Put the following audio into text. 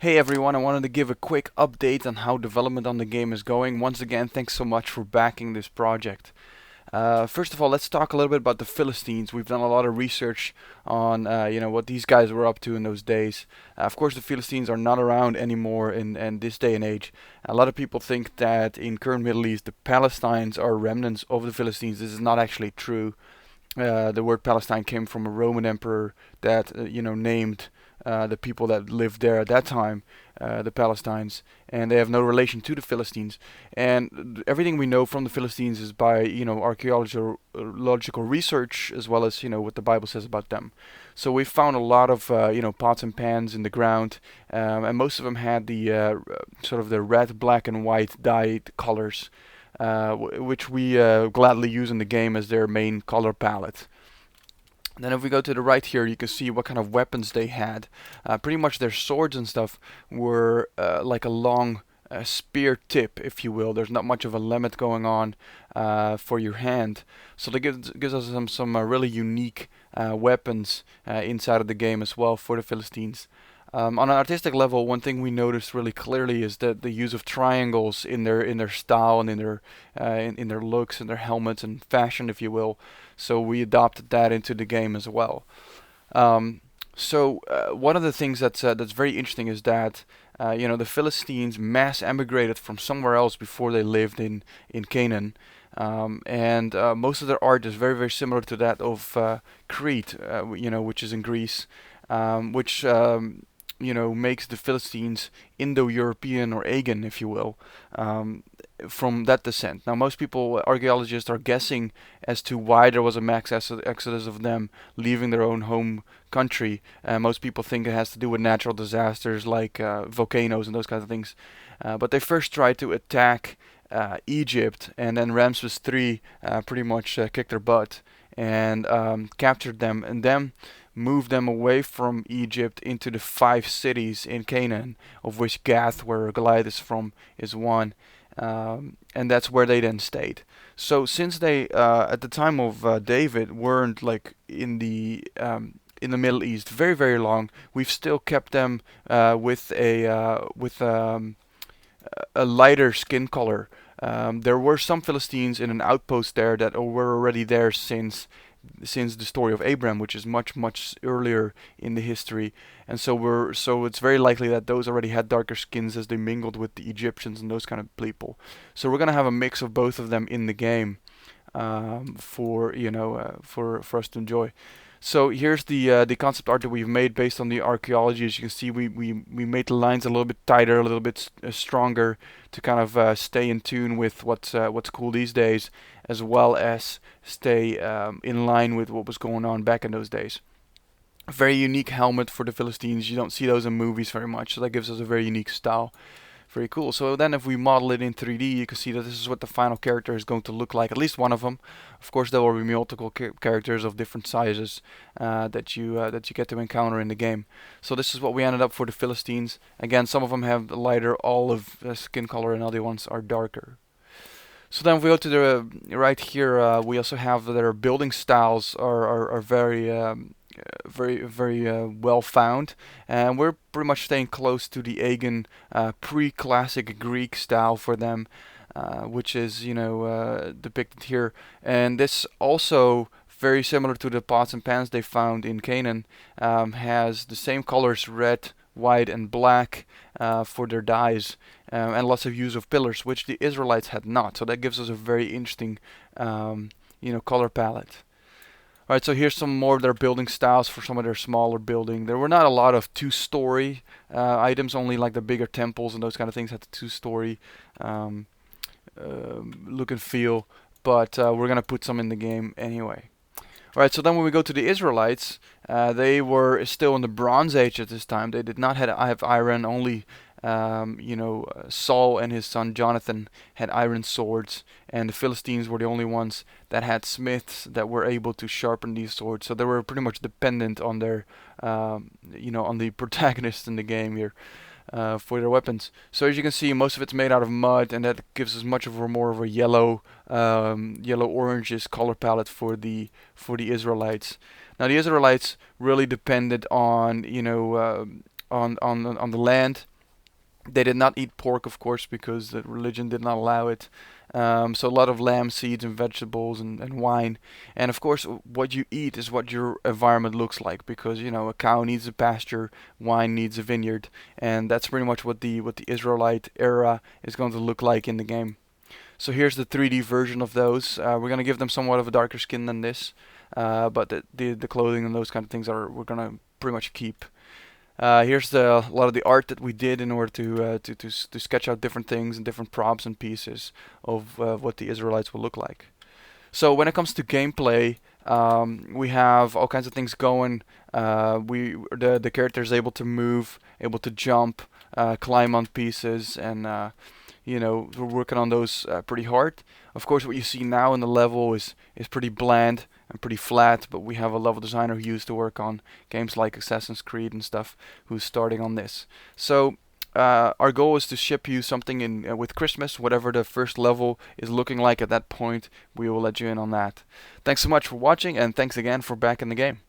Hey everyone, I wanted to give a quick update on how development on the game is going. Once again, thanks so much for backing this project. First of all, let's talk a little bit about the Philistines. We've done a lot of research on, what these guys were up to in those days. Of course, the Philistines are not around anymore in this day and age. A lot of people think that in current Middle East, the Palestines are remnants of the Philistines. This is not actually true. The word Palestine came from a Roman emperor that named the people that lived there at that time, the Palestines, and they have no relation to the Philistines. And everything we know from the Philistines is by archaeological research as well as what the Bible says about them. So we found a lot of pots and pans in the ground, and most of them had the sort of the red, black, and white dyed colors which we gladly use in the game as their main color palette. Then if we go to the right here, you can see what kind of weapons they had. Pretty much their swords and stuff were like a long spear tip, if you will. There's not much of a limit going on for your hand. So that gives us some really unique weapons inside of the game as well for the Philistines. On an artistic level, one thing we noticed really clearly is that the use of triangles in their style and in their looks and their helmets and fashion, if you will. So we adopted that into the game as well. One of the things that's very interesting is that the Philistines mass emigrated from somewhere else before they lived in Canaan. And most of their art is very, very similar to that of Crete, which is in Greece, which makes the Philistines Indo-European or Aegean, if you will, from that descent. Now, most people, archaeologists, are guessing as to why there was a mass exodus of them leaving their own home country. Most people think it has to do with natural disasters like volcanoes and those kinds of things. But they first tried to attack Egypt, and then Ramses III pretty much kicked their butt and captured them, and then moved them away from Egypt into the 5 cities in Canaan, of which Gath, where Goliath is from, is one. And that's where they then stayed. So since they, at the time of David, weren't like in the Middle East very very long, we've still kept them with a lighter skin color. There were some Philistines in an outpost there that were already there since the story of Abraham, which is much much earlier in the history, and so it's very likely that those already had darker skins as they mingled with the Egyptians and those kind of people. So we're gonna have a mix of both of them in the game for us to enjoy. So here's the concept art that we've made based on the archaeology. As you can see, we made the lines a little bit tighter, a little bit stronger to kind of stay in tune with what's cool these days, as well as stay in line with what was going on back in those days. A very unique helmet for the Philistines. You don't see those in movies very much, so that gives us a very unique style. Very cool. So then if we model it in 3D, you can see that this is what the final character is going to look like, at least one of them. Of course, there will be multiple characters of different sizes that you get to encounter in the game. So this is what we ended up for the Philistines. Again, some of them have lighter olive skin color and other ones are darker. So then if we go to the right here, we also have their building styles are very well found, and we're pretty much staying close to the Aegean pre-classic Greek style for them, which is depicted here. And this also very similar to the pots and pans they found in Canaan, has the same colors red, white, and black for their dyes, and lots of use of pillars, which the Israelites had not. So that gives us a very interesting color palette. Alright, so here's some more of their building styles for some of their smaller building. There were not a lot of two-story items, only like the bigger temples and those kind of things had the two-story um, look and feel, but we're gonna put some in the game anyway. Alright, so then when we go to the Israelites, they were still in the Bronze Age at this time. They did not have iron, only Saul and his son Jonathan had iron swords, and the Philistines were the only ones that had smiths that were able to sharpen these swords. So they were pretty much dependent on on the protagonists in the game here. For their weapons. So as you can see, most of it's made out of mud, and that gives us much of a more of a yellow oranges color palette for the Israelites. Now the Israelites really depended on on the land. They did not eat pork, of course, because the religion did not allow it. So a lot of lamb seeds and vegetables and wine. And of course, what you eat is what your environment looks like, because a cow needs a pasture, wine needs a vineyard, and that's pretty much what the Israelite era is going to look like in the game. So here's the 3D version of those. We're gonna give them somewhat of a darker skin than this, but the clothing and those kind of things we're gonna pretty much keep. Here's a lot of the art that we did in order to sketch out different things and different props and pieces of what the Israelites will look like. So when it comes to gameplay, we have all kinds of things going. The character is able to move, able to jump, climb on pieces, and we're working on those pretty hard. Of course, what you see now in the level is pretty bland and pretty flat, but we have a level designer who used to work on games like Assassin's Creed and stuff, who's starting on this. So our goal is to ship you something in with Christmas. Whatever the first level is looking like at that point, we will let you in on that. Thanks so much for watching, and thanks again for backing the game.